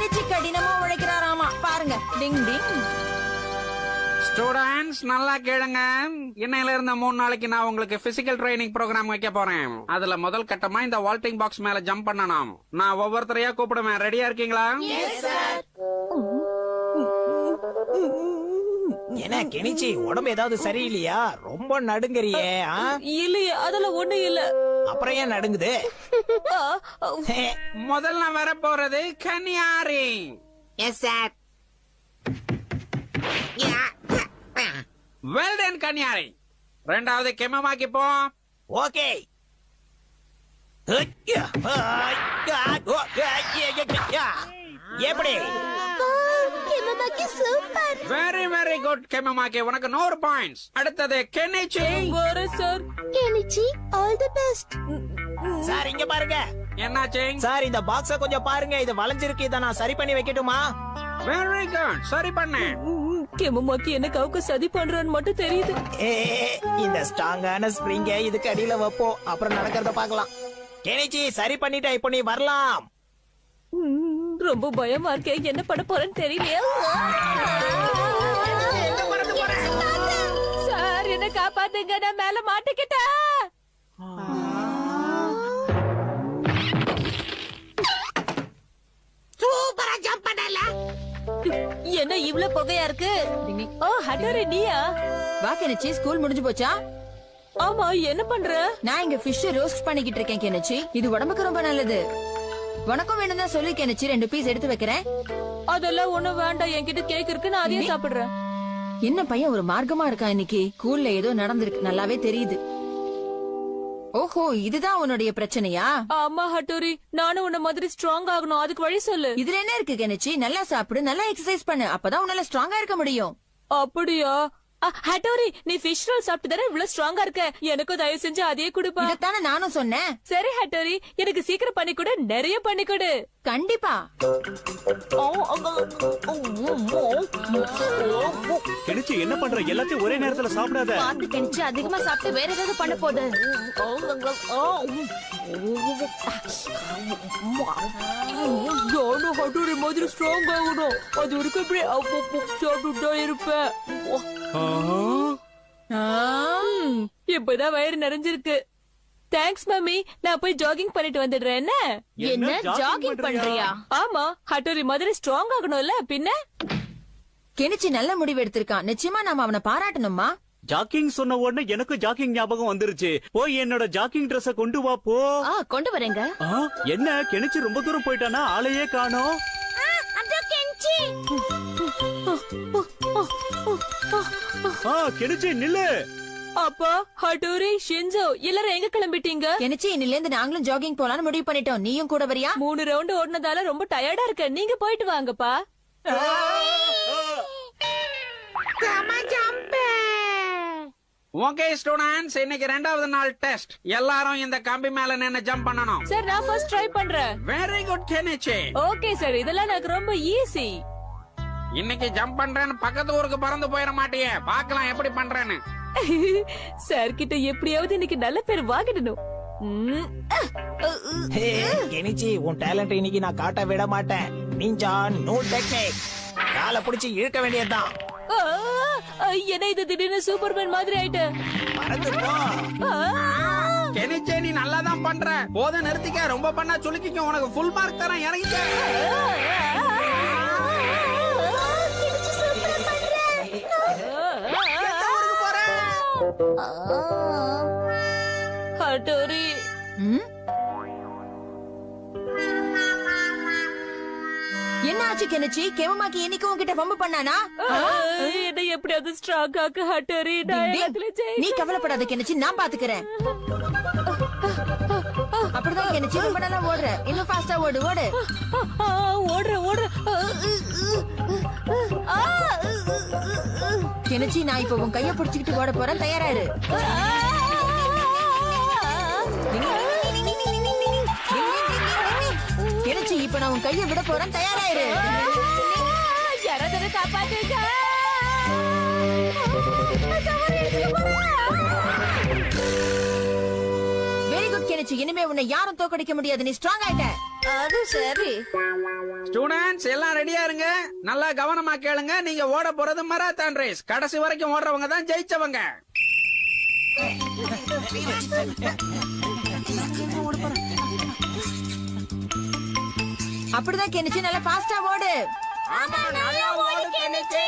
Kenichi கடினமா உழைக்கிறாராமா பாருங்க. டிங் டிங். Students நல்லா கேளுங்க. இன்னையில இருந்த 3 நாளைக்கு நான் உங்களுக்கு பிசிக்கல் ட்ரைனிங் ப்ரோக்ராம் வைக்க போறேன். அதுல முதல் கட்டமா இந்த வால்டிங் பாக்ஸ் மேல ஜம்ப் பண்ணணும். நான் ஒவ்வொருத்தரையா கூப்பிடுவேன். ரெடியா இருக்கீங்களா? என்ன கெனிச்சி, உடம்பு ஏதாவது சரியில்லையா? ரொம்ப நடுங்கறியே. இல்லையே, அதெல்லாம் ஒண்ணு இல்ல. அப்புறம் ஏன் நடுங்குது? முதல்ல வர போறது கன்னியாரி. Yes sir. வெல் டன் கன்னியாரி. ரெண்டாவது கெமமாக்கி போ. ஓகே. எப்படி? வெரி வெரி குட் கெமமாக்கி. உனக்கு 100 பாயிண்ட்ஸ். அடுத்தது Kenichi. Sir Kenichi, all the best. Sir இங்க பாருங்க. என்னாச்சு? சார் இந்த பாக்ஸ கொஞ்சம் பாருங்க. இது வளைஞ்சிருக்கு. இத நான் சரி பண்ணி வைக்கட்டுமா? Very good. சரி பண்ணு. கெமமாக்கி என்ன கவுக்கு சதி பண்றான்னு மட்டும் தெரியுது. இந்த ஸ்ட்ராங்கான ஸ்ப்ரிங்க இதுக்கு அடியில வைப்போம். அப்புறம் நடக்கிறத பார்க்கலாம். கெனிச்சி சரி பண்ணிட்டா. இப்போ நீ வரலாம். ரொம்ப பயமா இருக்கே. என்ன பண்ண போறேன்னு தெரியலையா? சார் என்ன காப்பாத்துங்க, நான் மேல மாட்டிக்கிட்டேன். சூப்பரா ஜம்ப் பண்ணல. என்ன இவ்ளோ புகையா இருக்கு? ஓ ஹட்டோரி நீயா? வா கெனிச்சி, ஸ்கூல் முடிஞ்சு போச்சா? ஆமா, என்ன பண்ற? நான் இங்க ஃபிஷ் ரோஸ்ட் பண்ணிக்கிட்டு இருக்கேன் கெனிச்சி. இது உடம்புக்கு ரொம்ப நல்லது. உனக்கும் வேணும் தான் சொல்லி கெனிச்சி 2 பீஸ் எடுத்து வைக்கிறேன். அதெல்லாம் ஒண்ணும் வேண்டாம். என்கிட்ட கேக் இருக்கு, நான் அதையே சாப்பிடுறேன். என்ன பையன் ஒரு மார்க்கமா இருக்கான் இன்னைக்கு. ஸ்கூல்ல ஏதோ நடந்திருக்கு, நல்லாவே தெரியுது. ஓஹோ, இதுதான் உன்னுடைய பிரச்சனையா? ஆமா ஹட்டோரி, நானும் உன்ன மாதிரி ஸ்ட்ராங் ஆகணும். அதுக்கு வழி சொல்லு. இதுல என்ன இருக்கு கெனிச்சி? நல்லா சாப்பிடு, நல்லா எக்ஸசைஸ் பண்ணு. அப்பதான் உன்னால ஸ்ட்ராங்கா இருக்க முடியும். அப்படியா? ஹட்டோரி, நீ ஃபிஷ் ரோல் சாப்பிட்டு தானே இவ்வளவு ஸ்ட்ராங்கா இருக்க. எனக்கும் தயவு செஞ்சு அதையே குடுப்பா. இதத்தானே நானும் சொன்னேன். சரி ஹட்டோரி, எனக்கு சீக்கிரம் பண்ணி கொடு, நிறைய பண்ணி கொடு. கண்டிப்பா. கெனிச்சி என்ன பண்ற? எல்லாத்தையும் ஒரே நேரத்துல சாப்பிடாத. பாத்து கெனிச்சி, அதிகமா சாப்பிட்டு வேற ஏதாவது பண்ண போகுது. நானும் ஹட்டோரி மாதிரி ஸ்ட்ராங் ஆகணும். அது வரைக்கும் இப்படி சாப்பிட்டுட்டா இருப்பேன். இப்பதான் வயிறு நிறைஞ்சிருக்கு. Thanks mummy. நான் போய் ஜாகிங் பண்ணிட்டு வந்துடுறேன். என்ன ஜாகிங் பண்றியா? ஆமா, ஹட்டோரி மாதிரி ஸ்ட்ராங் ஆகணும்ல. பின்ன கெனிச்சி நல்ல முடிவு எடுத்திருக்கான். நிச்சயமா நாம அவனை பாராட்டணுமா? ஜாக்கிங் சொன்ன உடனே எனக்கு ஜாக்கிங் ஞாபகம் வந்துருச்சு. போய் என்னோட ஜாக்கிங் ட்ரெஸ் கொண்டு வா போ. கொண்டு வரேங்க. என்ன கெனிச்சி ரொம்ப தூரம் போயிட்டானா? ஆளையே காணோம். கெனிச்சி நில்லு. அப்பா, ஹட்டோரி, ஷின்சோ எல்லாரும் எங்க கிளம்பிட்டீங்க? கெனிச்சி, இன்னில இருந்து நாங்களும் ஜாகிங் போலான்னு முடிவு பண்ணிட்டோம். நீயும் கூட வரியா? 3 ரவுண்ட் ஓடுனதால ரொம்ப டயர்டா இருக்க. நீங்க போயிட்டு வாங்கப்பா. ஓகே ஸ்டூடண்ட்ஸ், இன்னைக்கு 2வது நாள் டெஸ்ட். எல்லாரும் இந்த கம்பி மேல நின்னு ஜம்ப் பண்ணணும். சார், நான் ஃபர்ஸ்ட் ட்ரை பண்றேன். Very good Kenichi. Okay sir, இதெல்லாம் எனக்கு ரொம்ப ஈஸி. இன்னைக்கு ஜம்ப் பண்றேன்னு பக்கத்து ஊருக்கு பறந்து போயிட மாட்டியே. பார்க்கலாம் எப்படி பண்றேன்னு. சார் கிட்ட எப்படியாவது இன்னைக்கு நல்ல பேர் வாங்கிடணும். கெனிச்சி, உன் டேலண்ட் இன்னைக்கு நான் காட்ட விட மாட்டேன். Ninja no technique. காலை பிடிச்சி இழுக்க வேண்டியதுதான். என்ன இது திடீர்னு சூப்பர்மேன் மாதிரி ஆயிட்டு. கெனிச்சி, நீ நல்லா தான் பண்ற. போத நிறுத்திக்க. ரொம்ப பண்ணா சொல்லிக்க. உனக்கு ஃபுல் மார்க் தரேன். இறங்கிக்க. ஹட்டோரி, என்ன ஆச்சு கெனிச்சி? கெமமாக்கி இன்னைக்கு உன்கிட்ட வம்பு பண்ணானா? என்ன எப்படியாவது ஸ்ட்ராங் ஆக்கு ஹட்டோரி. நீ கவலைப்படாத கெனிச்சி, நான் பாத்துக்கிறேன். அப்படிதான் கெனிச்சி, ரொம்ப நல்லா ஓடுற. இன்னும் ஃபாஸ்டா ஓடு. ஓடுற. கெனிச்சி, நான் இப்ப உன் கைய பிடிச்சுக்கிட்டு ஓட போறேன். தயாராரு. கெனிச்சி, இப்ப நான் உன் கைய விட போறேன். தயாராயிரு. யாராவது காப்பாத்துங்க. வெரி குட் கெனிச்சி, இனிமே உன்னை யாரும் தோக்கடிக்க முடியாது. நீ ஸ்ட்ராங் ஆயிட்ட. அது சரி. ஸ்டூடெண்ட்ஸ் எல்லாம் ரெடியா இருங்க. நல்லா கவனமா கேளுங்க. நீங்க ஓட போறது மராத்தான் ரேஸ். கடைசி வரைக்கும் ஓடுறவங்க தான் ஜெயிச்சவங்க. அப்படிதான் கெனிச்சு நல்லா ஃபாஸ்டா ஓடு. ஆமா நல்லா ஓடு கெனிச்சி.